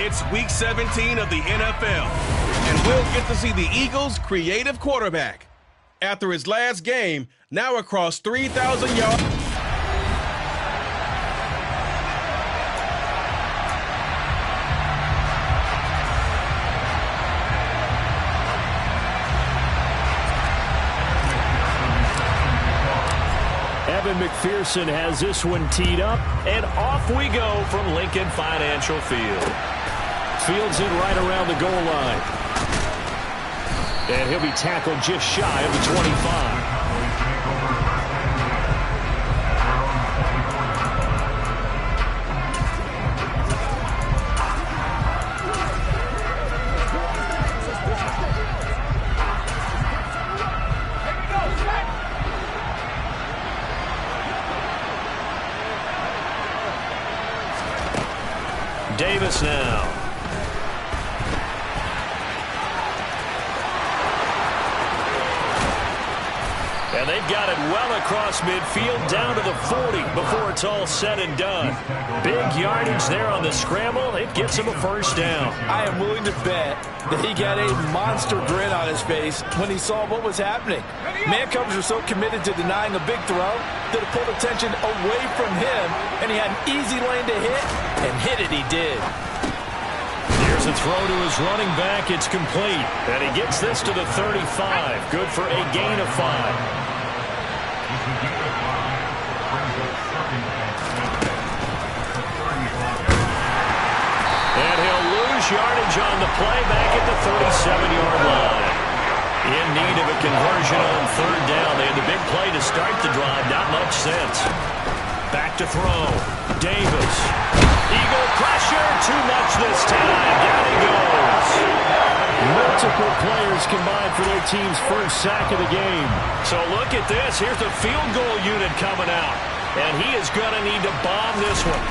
It's Week 17 of the NFL, and we'll get to see the Eagles' creative quarterback. After his last game, now across 3,000 yards. Evan McPherson has this one teed up, and off we go from Lincoln Financial Field. Fields it right around the goal line. And he'll be tackled just shy of the 25. Davis now. And they've got it well across midfield down to the 40 before it's all said and done. Big yardage there on the scramble. It gets him a first down. I am willing to bet that he got a monster grin on his face when he saw what was happening. Man coverage were so committed to denying a big throw that it pulled attention away from him, and he had an easy lane to hit, and hit it he did. Here's a throw to his running back. It's complete. And he gets this to the 35. Good for a gain of 5. And he'll lose yardage on the play back at the 37-yard line. In need of a conversion on third down. They had the big play to start the drive. Not much sense. Back to throw. Davis. Eagle pressure. Too much this time. Down he goes. Multiple players combined for their team's first sack of the game. So look at this. Here's the field goal unit coming out. And he is going to need to bomb this one.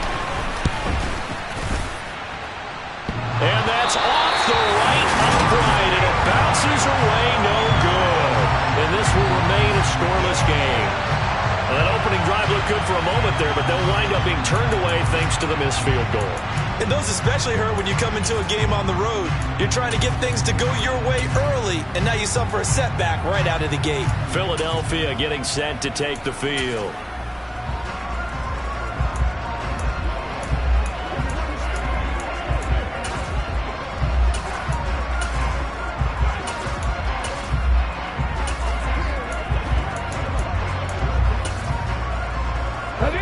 And that's off the right upright. And it bounces away. No good. And this will remain a scoreless game. Well, that opening drive looked good for a moment there, but they'll wind up being turned away thanks to the missed field goal. And those especially hurt when you come into a game on the road. You're trying to get things to go your way early, and now you suffer a setback right out of the gate. Philadelphia getting set to take the field.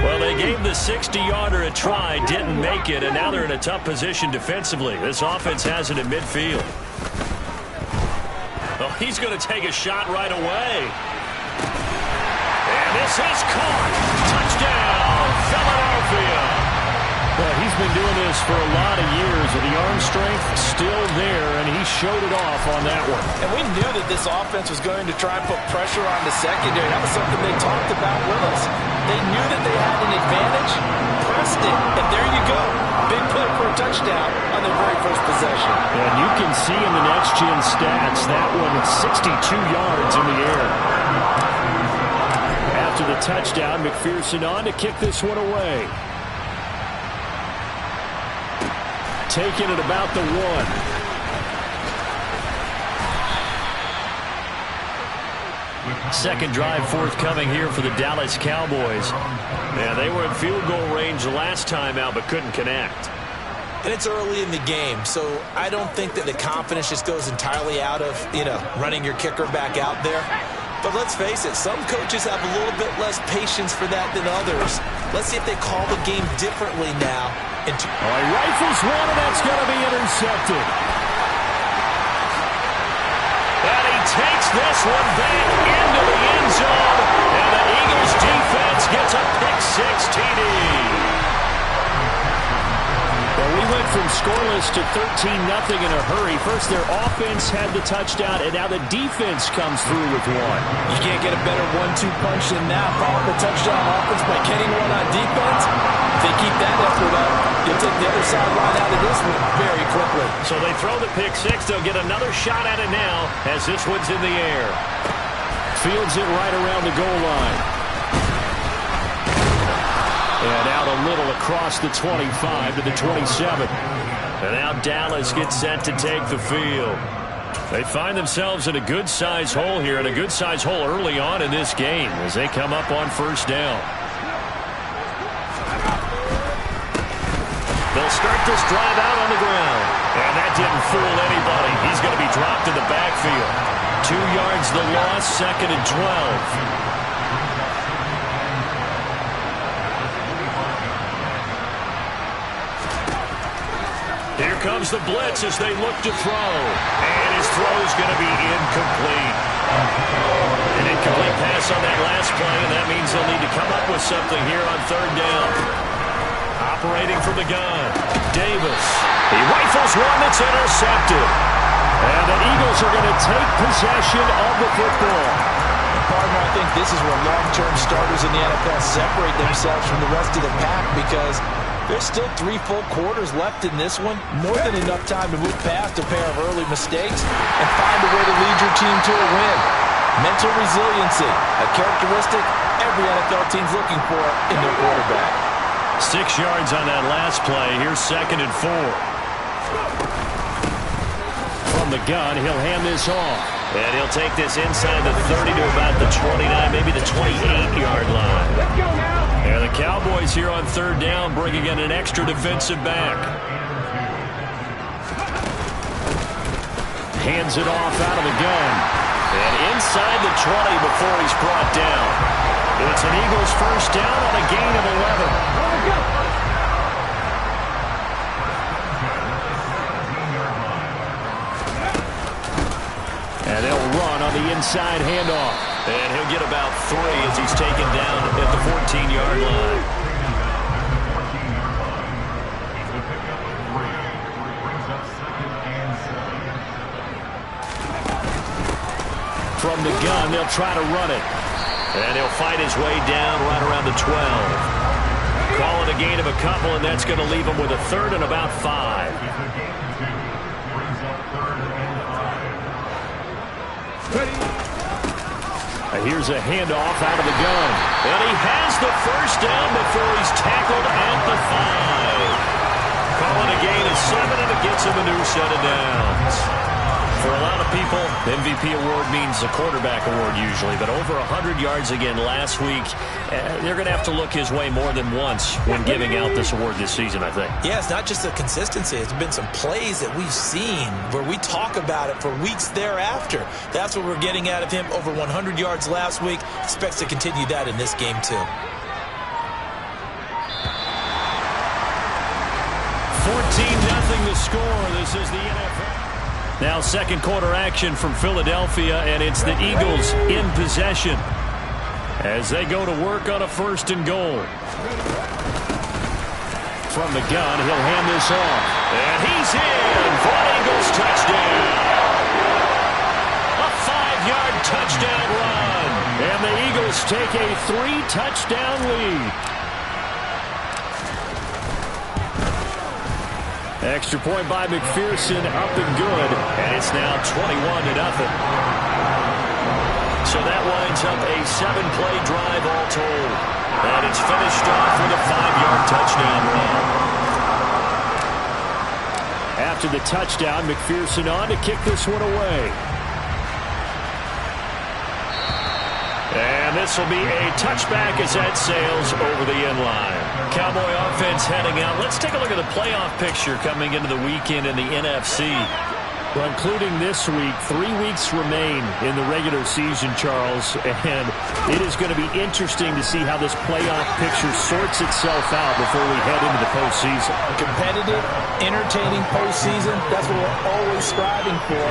Well, they gave the 60-yarder a try, didn't make it, and now they're in a tough position defensively. This offense has it in midfield. Oh, he's going to take a shot right away. And this is caught. Touchdown, Philadelphia. Well, he's been doing this for a lot of years, and the arm strength still there, and he showed it off on that one. And we knew that this offense was going to try and put pressure on the secondary. That was something they talked about with us. They knew that they had an advantage, pressed it, and there you go. Big play for a touchdown on their very first possession. And you can see in the next-gen stats, that one is 62 yards in the air. After the touchdown, McPherson on to kick this one away. Taking it about the 1. Second drive forthcoming here for the Dallas Cowboys. Yeah, they were in field goal range last time out, but couldn't connect. And it's early in the game, so I don't think that the confidence just goes entirely out of, running your kicker back out there. But let's face it, some coaches have a little bit less patience for that than others. Let's see if they call the game differently now. He rifles one, and that's going to be intercepted. And he takes this one back into the end zone, and the Eagles defense gets a pick-six TD. Well, we went from scoreless to 13-0 in a hurry. First, their offense had the touchdown, and now the defense comes through with one. You can't get a better 1-2 punch than that. Follow the touchdown offense by getting one on defense. If they keep that effort up, you'll take the other sideline out of this one very quickly. So they throw the pick-six. They'll get another shot at it now as this one's in the air. Fields it right around the goal line. And out a little across the 25 to the 27. And now Dallas gets set to take the field. They find themselves in a good-sized hole here, and a good-sized hole early on in this game as they come up on first down. They'll start this drive out on the ground. And that didn't fool anybody. He's going to be dropped in the backfield. 2 yards the loss, 2nd and 12. Here comes the blitz as they look to throw. And his throw is going to be incomplete. An incomplete pass on that last play, and that means they'll need to come up with something here on 3rd down. Operating from the gun, Davis. He rifles one that's intercepted. And the Eagles are going to take possession of the football. Partner, I think this is where long-term starters in the NFL separate themselves from the rest of the pack because there's still 3 full quarters left in this one. More than enough time to move past a pair of early mistakes and find a way to lead your team to a win. Mental resiliency, a characteristic every NFL team's looking for in their quarterback. 6 yards on that last play. Here's 2nd and 4. From the gun, he'll hand this off. And he'll take this inside the 30 to about the 29, maybe the 28-yard line. And the Cowboys here on 3rd down bringing in an extra defensive back. Hands it off out of the gun. And inside the 20 before he's brought down. It's an Eagles first down on a gain of 11. And they'll run on the inside handoff. And he'll get about 3 as he's taken down at the 14-yard line. From the gun, they'll try to run it. And he'll fight his way down right around the 12. Call it a gain of a couple, and that's going to leave him with a 3rd and about 5. Here's a handoff out of the gun. And he has the first down before he's tackled at the 5. Call it a gain of 7, and it gets him a new set of downs. For a lot of people, the MVP award means a quarterback award usually, but over 100 yards again last week, they're going to have to look his way more than once when giving out this award this season, I think. Yeah, it's not just the consistency. It's been some plays that we've seen where we talk about it for weeks thereafter. That's what we're getting out of him. Over 100 yards last week. Expects to continue that in this game, too. 14-0 the score. This is the NFL. Now 2nd quarter action from Philadelphia, and it's the Eagles in possession as they go to work on a 1st and goal. From the gun, he'll hand this off. And he's in for an Eagles touchdown. A 5-yard touchdown run. And the Eagles take a 3-touchdown lead. Extra point by McPherson, up and good, and it's now 21-0. So that winds up a 7-play drive all told, and it's finished off with a 5-yard touchdown run. After the touchdown, McPherson on to kick this one away. And this will be a touchback as that sails over the end line. Cowboy offense heading out. Let's take a look at the playoff picture coming into the weekend in the NFC. Well, including this week, 3 weeks remain in the regular season, Charles, and it is going to be interesting to see how this playoff picture sorts itself out before we head into the postseason. Competitive, entertaining postseason, that's what we're always striving for.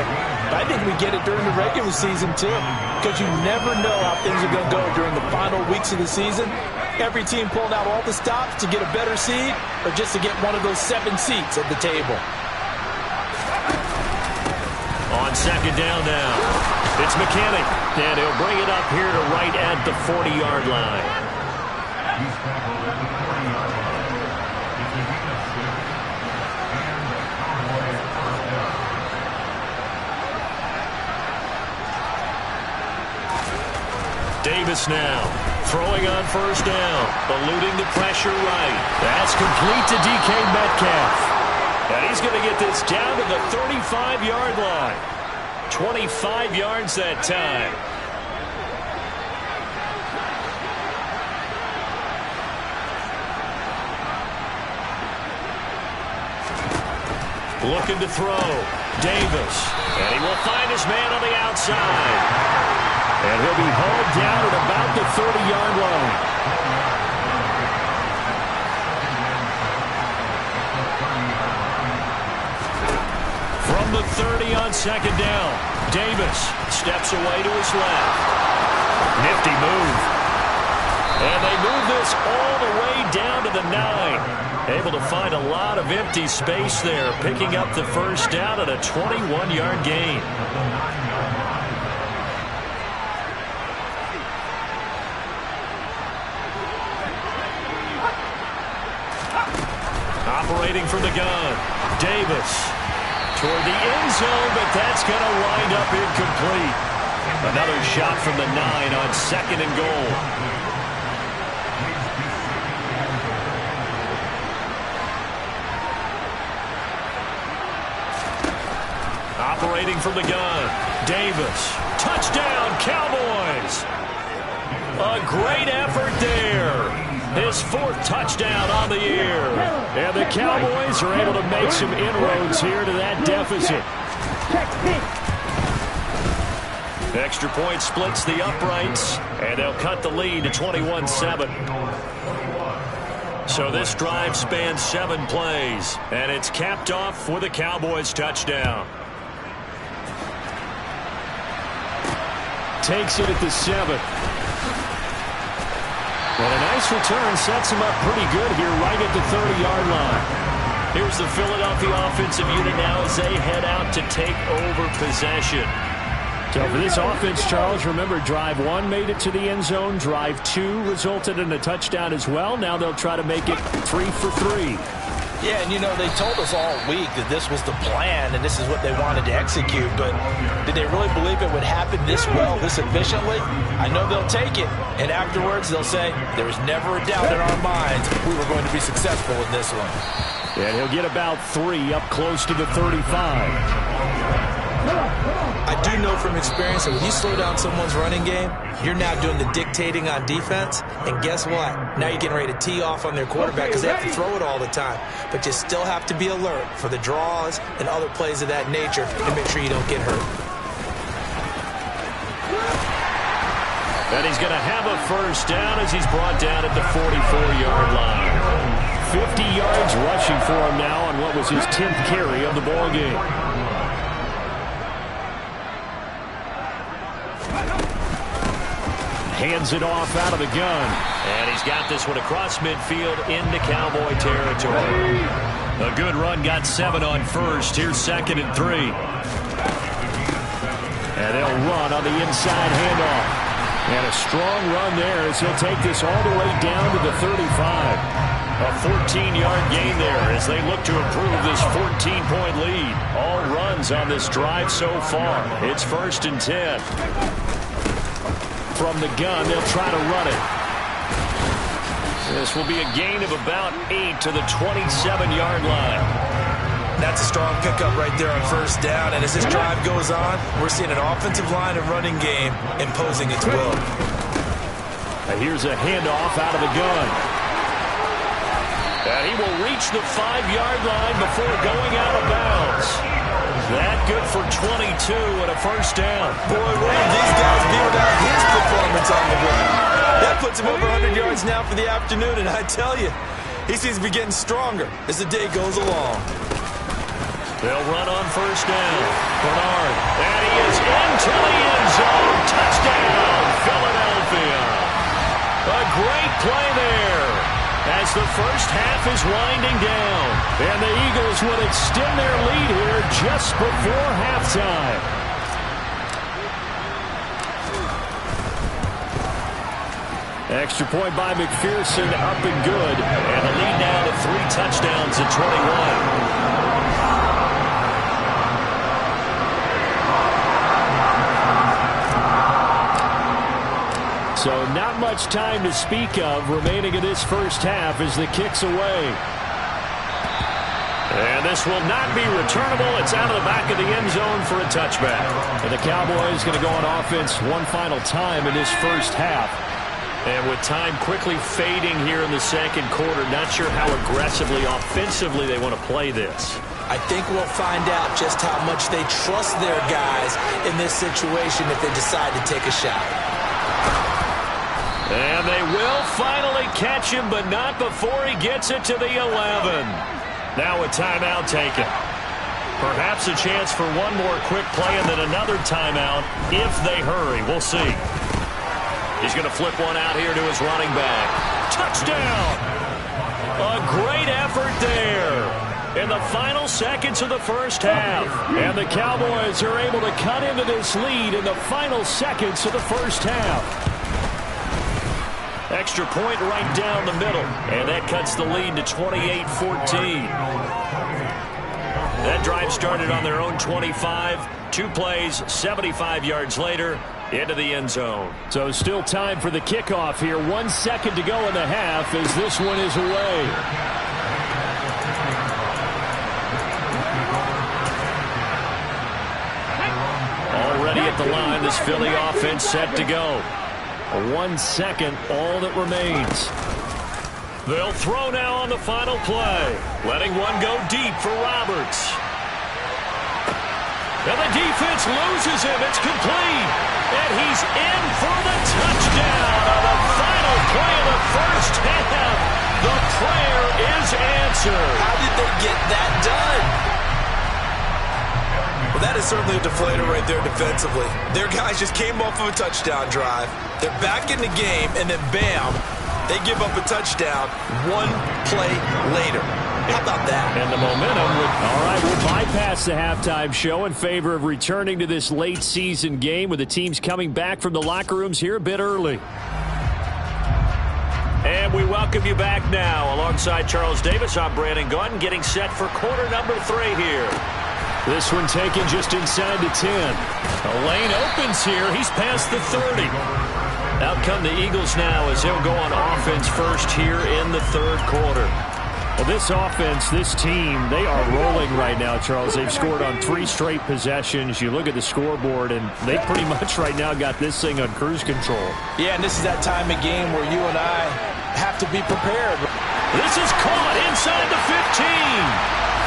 But I think we get it during the regular season, too, because you never know how things are going to go during the final weeks of the season. Every team pulling out all the stops to get a better seed or just to get one of those 7 seats at the table. On 2nd down now, it's McKinney, and he'll bring it up here to right at the 40-yard line. Davis now, throwing on 1st down, eluding the pressure right. That's complete to DK Metcalf. And he's going to get this down to the 35-yard line. 25 yards that time. Looking to throw. Davis. And he will find his man on the outside. And he'll be hauled down at about the 30-yard line. From the 30 on second down. Davis steps away to his left. Nifty move. And they move this all the way down to the 9. Able to find a lot of empty space there, picking up the first down at a 21-yard gain. Operating from the gun, Davis toward the end zone, but that's going to wind up incomplete. Another shot from the 9 on second and goal. Operating from the gun, Davis. Touchdown, Cowboys! A great effort there. His 4th touchdown on the year. And the Cowboys are able to make some inroads here to that deficit. Extra point splits the uprights, and they'll cut the lead to 21-7. So this drive spans 7 plays, and it's capped off with a Cowboys touchdown. Takes it at the 7. And a nice return sets him up pretty good here right at the 30-yard line. Here's the Philadelphia offensive unit now as they head out to take over possession. So for this offense, Charles, remember, drive 1 made it to the end zone. Drive 2 resulted in a touchdown as well. Now they'll try to make it 3 for 3. Yeah, and you know, they told us all week that this was the plan and this is what they wanted to execute, but did they really believe it would happen this well, this efficiently? I know they'll take it, and afterwards they'll say, there was never a doubt in our minds we were going to be successful in this one. And he'll get about 3 up close to the 35. I do know from experience that when you slow down someone's running game, you're now doing the dictating on defense, and guess what? Now you're getting ready to tee off on their quarterback because they have to throw it all the time. But you still have to be alert for the draws and other plays of that nature and make sure you don't get hurt. And he's going to have a first down as he's brought down at the 44-yard line. 50 yards rushing for him now on what was his 10th carry of the ball game. Hands it off out of the gun. And he's got this one across midfield into Cowboy territory. A good run, got 7 on first. Here's 2nd and 3. And they'll run on the inside handoff. And a strong run there as he'll take this all the way down to the 35. A 14-yard gain there as they look to improve this 14-point lead. All runs on this drive so far. It's 1st and 10. From the gun, they'll try to run it. This will be a gain of about 8 to the 27-yard line. That's a strong pickup right there on first down, and as this drive goes on, we're seeing an offensive line and running game imposing its will. Now here's a handoff out of the gun. And he will reach the 5-yard line before going out of bounds. That good for 22 and a first down. Boy, where would these guys be without his performance on the ground? That puts him over 100 yards now for the afternoon, and I tell you, he seems to be getting stronger as the day goes along. They'll run on first down. Bernard, and he is into the end zone. Touchdown, Philadelphia. A great play there as the first half is winding down. And the Eagles will extend their lead here just before halftime. Extra point by McPherson, up and good. And the lead now to 3 touchdowns at 21. So not much time to speak of remaining in this first half as the kick's away. And this will not be returnable. It's out of the back of the end zone for a touchback. And the Cowboys going to go on offense one final time in this first half. And with time quickly fading here in the second quarter, not sure how aggressively, offensively they want to play this. I think we'll find out just how much they trust their guys in this situation if they decide to take a shot. And they will finally catch him, but not before he gets it to the 11. Now a timeout taken. Perhaps a chance for one more quick play and then another timeout if they hurry. We'll see. He's going to flip one out here to his running back. Touchdown! A great effort there in the final seconds of the first half. And the Cowboys are able to cut into this lead in the final seconds of the first half. Extra point right down the middle. And that cuts the lead to 28-14. That drive started on their own 25. 2 plays, 75 yards later, into the end zone. So still time for the kickoff here. 1 second to go in the half as this one is away. Already at the line, this Philly offense set to go. 1 second, all that remains. They'll throw now on the final play. Letting one go deep for Roberts. And the defense loses him. It's complete. And he's in for the touchdown on the final play of the first half. The prayer is answered. How did they get that done? Well, that is certainly a deflator right there defensively. Their guys just came off of a touchdown drive. They're back in the game, and then bam, they give up a touchdown 1 play later. How about that? And the momentum would... All right, we'll bypass the halftime show in favor of returning to this late season game with the teams coming back from the locker rooms here a bit early. And we welcome you back now. Alongside Charles Davis, I'm Brandon Gaudin, getting set for quarter number 3 here. This one taken just inside the 10. A lane opens here. He's past the 30. Out come the Eagles now as they'll go on offense first here in the third quarter. Well, this offense, this team, they are rolling right now, Charles. They've scored on 3 straight possessions. You look at the scoreboard, and they pretty much right now got this thing on cruise control. Yeah, and this is that time of game where you and I have to be prepared. This is caught inside the 15.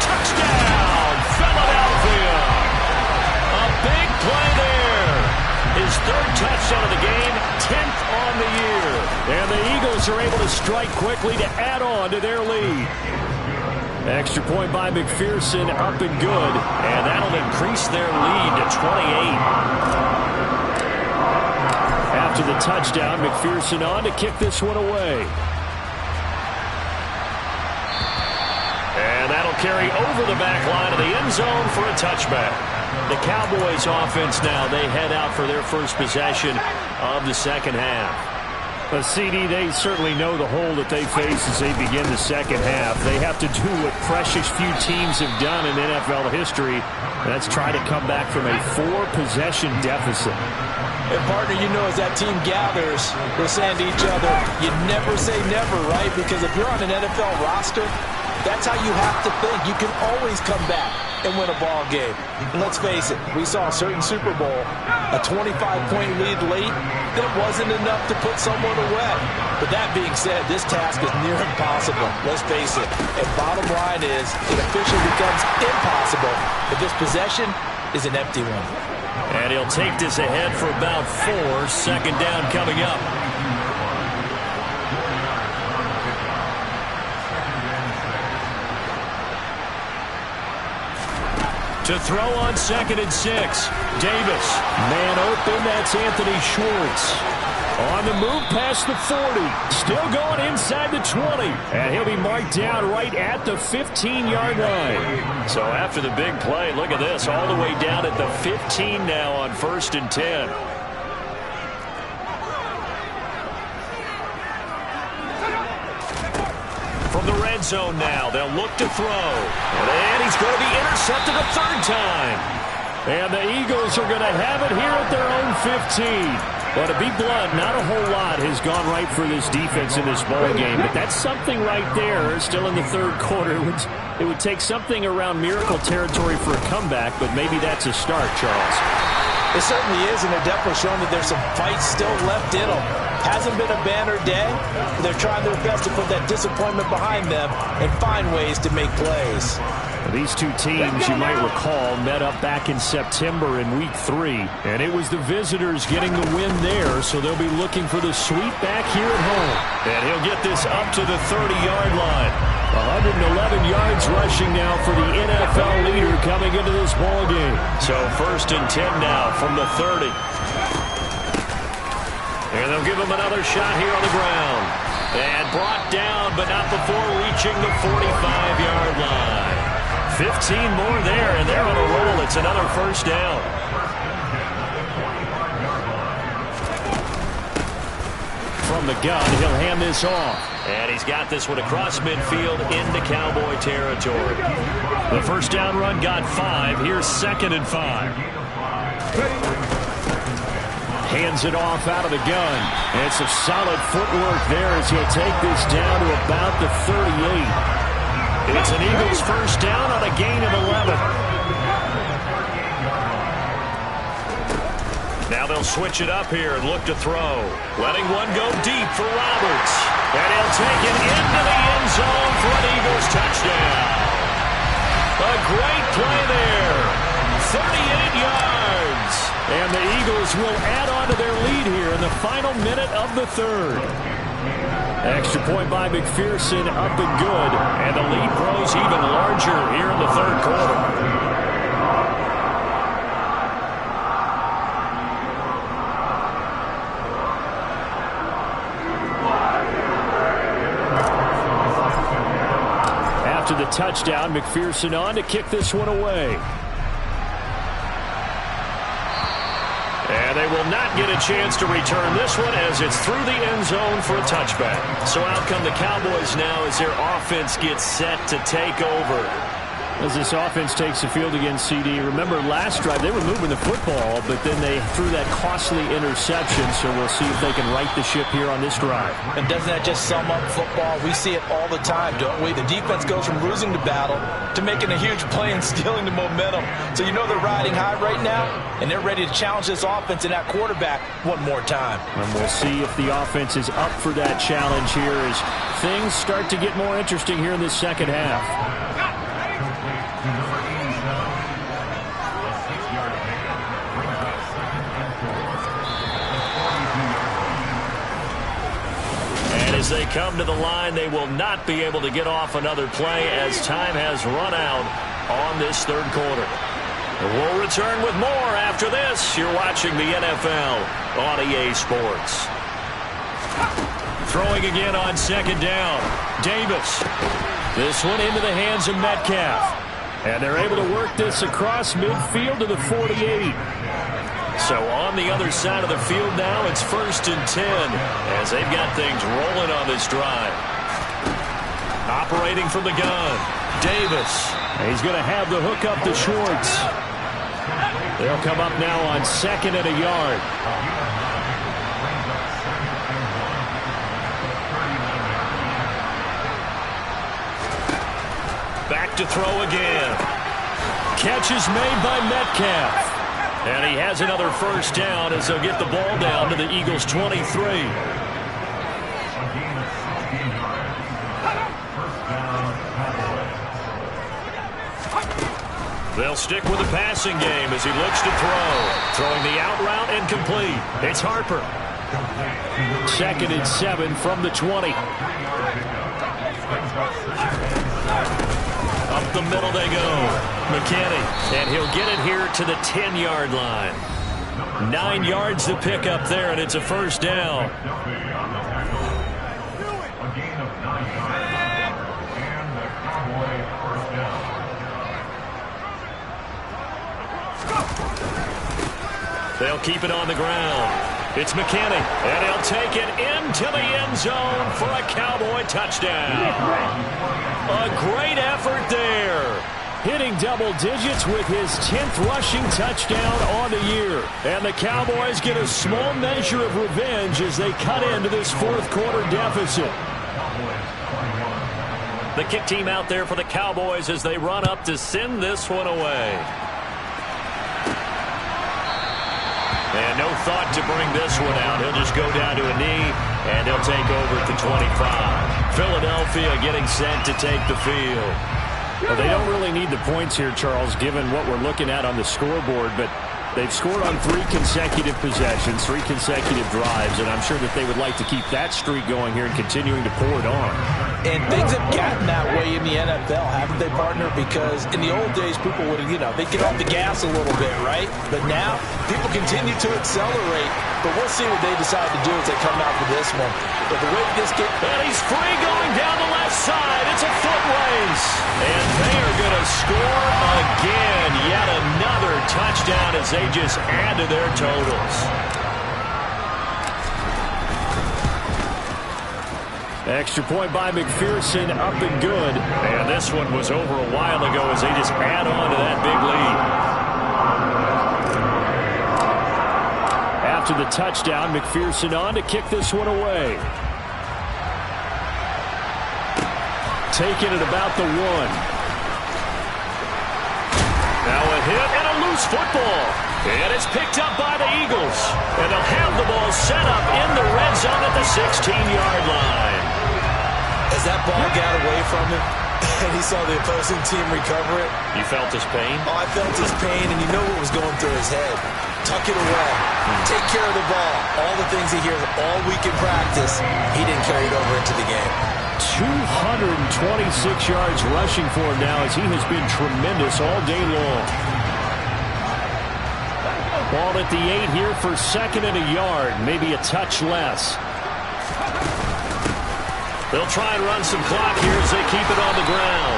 Touchdown, Philadelphia. A big play there. His 3rd touchdown of the game, 10th on the year. And the Eagles are able to strike quickly to add on to their lead. Extra point by McPherson, up and good. And that'll increase their lead to 28. After the touchdown, McPherson on to kick this one away. And that'll carry over the back line of the end zone for a touchback. The Cowboys offense now, they head out for their first possession of the second half. But CD, they certainly know the hole that they face as they begin the second half. They have to do what precious few teams have done in NFL history. That's try to come back from a 4-possession deficit. And partner, you know, as that team gathers, they're saying to each other, you never say never, right? Because if you're on an NFL roster, that's how you have to think. You can always come back and win a ball game. And let's face it, we saw a certain Super Bowl, a 25-point lead late, that wasn't enough to put someone away. But that being said, this task is near impossible. Let's face it. And bottom line is, it officially becomes impossible if this possession is an empty one. And he'll take this ahead for about 4. Second down coming up. To throw on 2nd and 6. Davis. Man open, that's Anthony Schwartz. On the move past the 40. Still going inside the 20. And he'll be marked down right at the 15-yard line. So after the big play, look at this. All the way down at the 15 now on 1st and 10. From the red zone now, they'll look to throw. And he's going to be intercepted a 3rd time. And the Eagles are going to have it here at their own 15. Well, to be blunt, not a whole lot has gone right for this defense in this ball game, but that's something right there. Still in the third quarter. It would take something around miracle territory for a comeback, but maybe that's a start, Charles. It certainly is, and they're definitely showing that there's some fight still left in them. Hasn't been a banner day. They're trying their best to put that disappointment behind them and find ways to make plays. These two teams, you might recall, met up back in September in Week 3, and it was the visitors getting the win there, so they'll be looking for the sweep back here at home. And he'll get this up to the 30-yard line. 111 yards rushing now for the NFL leader coming into this ball game. So 1st and 10 now from the 30. And they'll give him another shot here on the ground. And brought down, but not before reaching the 45-yard line. 15 more there, and they're on a roll. It's another first down. From the gun, he'll hand this off. And he's got this one across midfield into Cowboy territory. The first down run got 5. Here's 2nd and 5. Hands it off out of the gun. And some solid footwork there as he'll take this down to about the 38. It's an Eagles first down on a gain of 11. Now they'll switch it up here and look to throw. Letting one go deep for Roberts. And he'll take it into the end zone for an Eagles touchdown. A great play there. 38 yards. And the Eagles will add on to their lead here in the final minute of the third. Extra point by McPherson, up and good. And the lead grows even larger here in the third quarter. After the touchdown, McPherson on to kick this one away. And they will not get a chance to return this one as it's through the end zone for a touchback. So out come the Cowboys now as their offense gets set to take over. As this offense takes the field against CD, remember last drive they were moving the football, but then they threw that costly interception, so we'll see if they can right the ship here on this drive. And doesn't that just sum up football? We see it all the time, don't we? The defense goes from losing the battle to making a huge play and stealing the momentum. So you know they're riding high right now, and they're ready to challenge this offense and that quarterback one more time. And we'll see if the offense is up for that challenge here as things start to get more interesting here in this second half. As they come to the line, they will not be able to get off another play as time has run out on this third quarter. We'll return with more after this. You're watching the NFL on EA Sports. Throwing again on second down. Davis. This one into the hands of Metcalf. And they're able to work this across midfield to the 48. So on the other side of the field now, it's 1st and 10 as they've got things rolling on this drive. Operating from the gun, Davis. He's going to have the hook up to Schwartz. They'll come up now on 2nd and a yard. Back to throw again. Catch is made by Metcalf. And he has another first down as they'll get the ball down to the Eagles' 23. They'll stick with the passing game as he looks to throw. Throwing the out route and complete. It's Harper. 2nd and 7 from the 20. Up the middle they go. McKinney, and he'll get it here to the 10-yard line. 9 yards to pick up there, and it's a first down. They'll keep it on the ground. It's McKinney, and he'll take it into the end zone for a Cowboy touchdown. A great effort there. hitting double digits with his 10th rushing touchdown on the year. And the Cowboys get a small measure of revenge as they cut into this fourth quarter deficit. The kick team out there for the Cowboys as they run up to send this one away. And no thought to bring this one out. He'll just go down to a knee, and he'll take over at the 25. Philadelphia getting set to take the field. Well, they don't really need the points here, Charles, given what we're looking at on the scoreboard, but they've scored on 3 consecutive possessions, 3 consecutive drives, and I'm sure that they would like to keep that streak going here and continuing to pour it on. And things have gotten that way in the NFL, haven't they, partner? Because in the old days, people would, they'd get off the gas a little bit, right? But now, people continue to accelerate. But we'll see what they decide to do as they come out for this one. But the way this game... And he's free going down the left side. It's a foot race. And they are going to score again. Yet another touchdown as they just add to their totals. Extra point by McPherson, up and good. And this one was over a while ago as they just add on to that big lead. After the touchdown, McPherson on to kick this one away. Taking it about the 1. Now a hit and a loose football. And it's picked up by the Eagles. And they'll have the ball set up in the red zone at the 16-yard line. As that ball got away from him, and he saw the opposing team recover it. You felt his pain? Oh, I felt his pain, and you know what was going through his head. Tuck it away. Take care of the ball. All the things he hears all week in practice, he didn't carry it over into the game. 226 yards rushing for him now as he has been tremendous all day long. Ball at the 8 here for 2nd and a yard, maybe a touch less. They'll try and run some clock here as they keep it on the ground.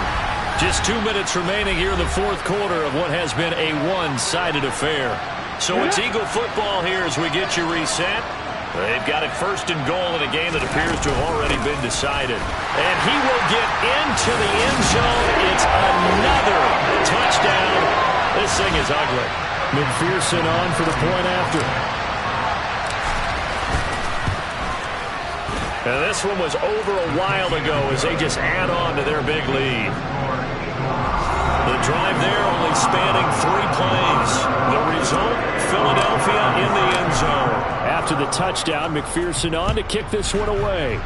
Just 2 minutes remaining here in the fourth quarter of what has been a one-sided affair. So it's Eagle football here as we get you reset. They've got it 1st and goal in a game that appears to have already been decided. And he will get into the end zone. It's another touchdown. This thing is ugly. McPherson on for the point after. And this one was over a while ago as they just add on to their big lead. The drive there only spanning 3 plays. The result, Philadelphia in the end zone. After the touchdown, McPherson on to kick this one away.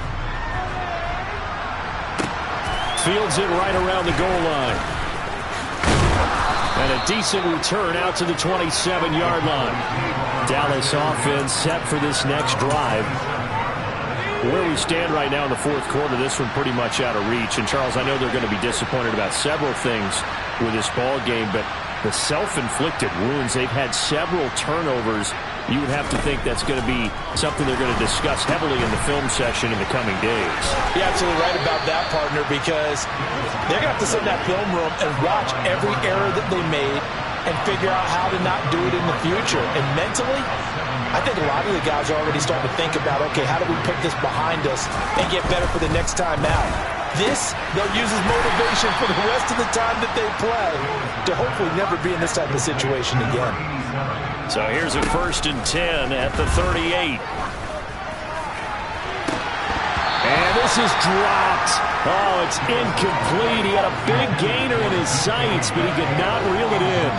Fields it right around the goal line. And a decent return out to the 27-yard line. Dallas offense set for this next drive. Where we stand right now in the fourth quarter, this one pretty much out of reach. And, Charles, I know they're going to be disappointed about several things with this ball game, but the self-inflicted wounds, they've had several turnovers. You would have to think that's going to be something they're going to discuss heavily in the film session in the coming days. You're absolutely right about that, partner, because they're going to have to sit in that film room and watch every error that they made and figure out how to not do it in the future. And mentally, I think a lot of the guys are already starting to think about, okay, how do we put this behind us and get better for the next time out? This, they'll use as motivation for the rest of the time that they play to hopefully never be in this type of situation again. So here's a 1st and 10 at the 38. And this is dropped. Oh, it's incomplete. He had a big gainer in his sights, but he could not reel it in.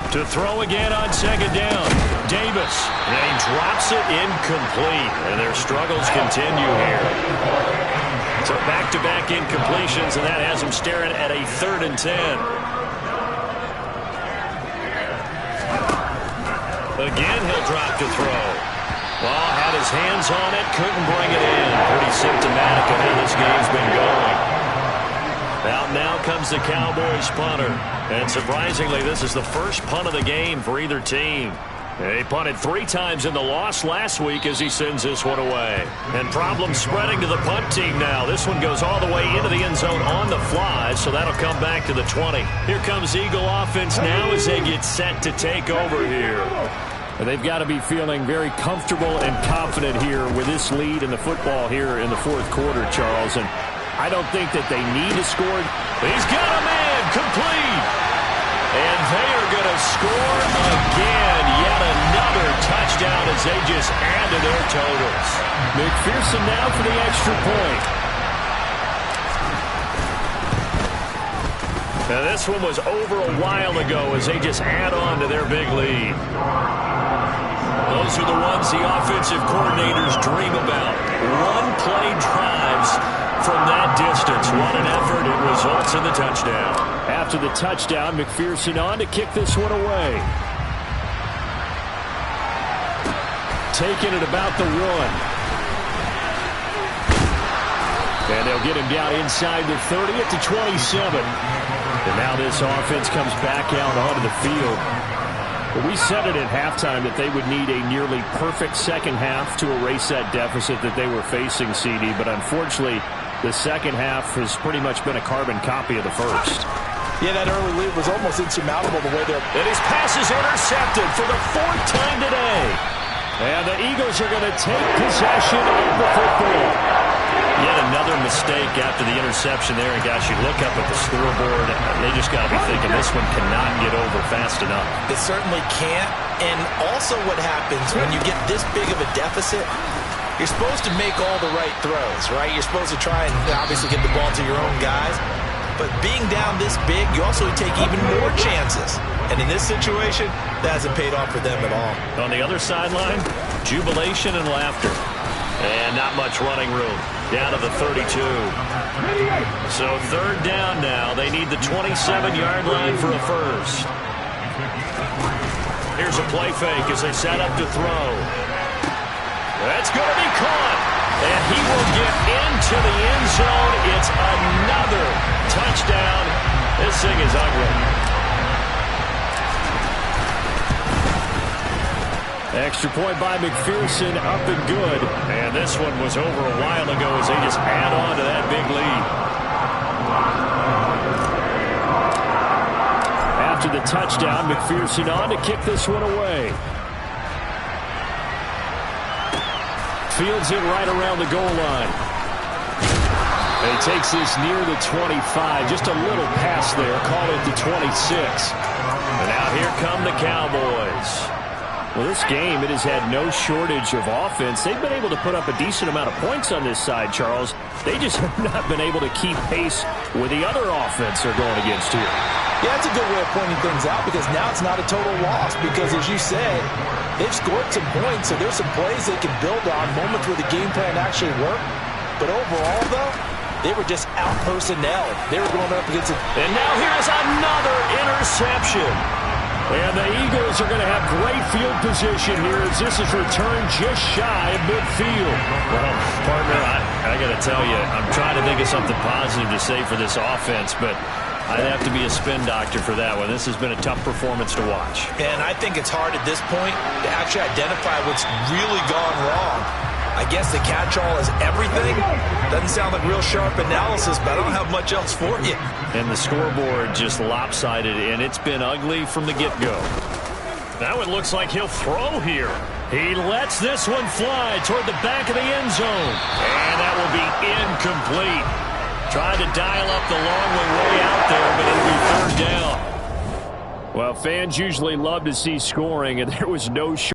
To throw again on 2nd down. Davis. And he drops it incomplete. And their struggles continue here. So back-to-back incompletions, and that has him staring at a 3rd and 10. Again, he'll drop to throw. Well, had his hands on it, couldn't bring it in. Pretty symptomatic of how this game's been going. Out now comes the Cowboys punter. And surprisingly, this is the first punt of the game for either team. He punted 3 times in the loss last week as he sends this one away. And problems spreading to the punt team now. This one goes all the way into the end zone on the fly, so that'll come back to the 20. Here comes Eagle offense now as they get set to take over here. They've got to be feeling very comfortable and confident here with this lead in the football here in the fourth quarter, Charles. And I don't think that they need to score. He's got a man complete. And they are going to score again. Yet another touchdown as they just add to their totals. McPherson now for the extra point. Now this one was over a while ago as they just add on to their big lead. Those are the ones the offensive coordinators dream about. One-play drives from that distance. What an effort. It results in the touchdown. After the touchdown, McPherson on to kick this one away. Taking it about the 1. And they'll get him down inside the 30 at the 27. And now this offense comes back out onto the field. But we said it at halftime that they would need a nearly perfect second half to erase that deficit that they were facing, CD. But unfortunately, the second half has pretty much been a carbon copy of the first. Yeah, that early lead was almost insurmountable the way they're... And his pass is intercepted for the 4th time today. And the Eagles are going to take possession of the football. Yet another mistake after the interception there. And, gosh, you look up at the scoreboard, they just got to be thinking this one cannot get over fast enough. It certainly can't. And also what happens when you get this big of a deficit, you're supposed to make all the right throws, right? You're supposed to try and obviously get the ball to your own guys. But being down this big, you also take even more chances. And in this situation, that hasn't paid off for them at all. On the other sideline, jubilation and laughter. And not much running room. Down to the 32. So 3rd down now. They need the 27-yard line for a first. Here's a play fake as they set up to throw. That's going to be caught. And he will get into the end zone. It's another touchdown. This thing is ugly. Extra point by McPherson, up and good. And this one was over a while ago as they just add on to that big lead. After the touchdown, McPherson on to kick this one away. Fields it right around the goal line. And he takes this near the 25. Just a little pass there. Call it the 26. And now here come the Cowboys. Well, this game, it has had no shortage of offense. They've been able to put up a decent amount of points on this side, Charles. They just have not been able to keep pace with the other offense they're going against here. Yeah, that's a good way of pointing things out because now it's not a total loss because, as you said, they've scored some points, so there's some plays they can build on, moments where the game plan actually worked. But overall, though, they were just out-personnel. They were going up against it. And now here's another interception. And the Eagles are going to have great field position here as this is returned just shy of midfield. Well, partner, I got to tell you, I'm trying to think of something positive to say for this offense, but I'd have to be a spin doctor for that one. This has been a tough performance to watch. And I think it's hard at this point to actually identify what's really gone wrong. I guess the catch-all is everything. Doesn't sound like real sharp analysis, but I don't have much else for you. And the scoreboard just lopsided, and it's been ugly from the get-go. Now it looks like he'll throw here. He lets this one fly toward the back of the end zone. And that will be incomplete. Tried to dial up the long way out there, but it'll be 3rd down. Well, fans usually love to see scoring, and there was no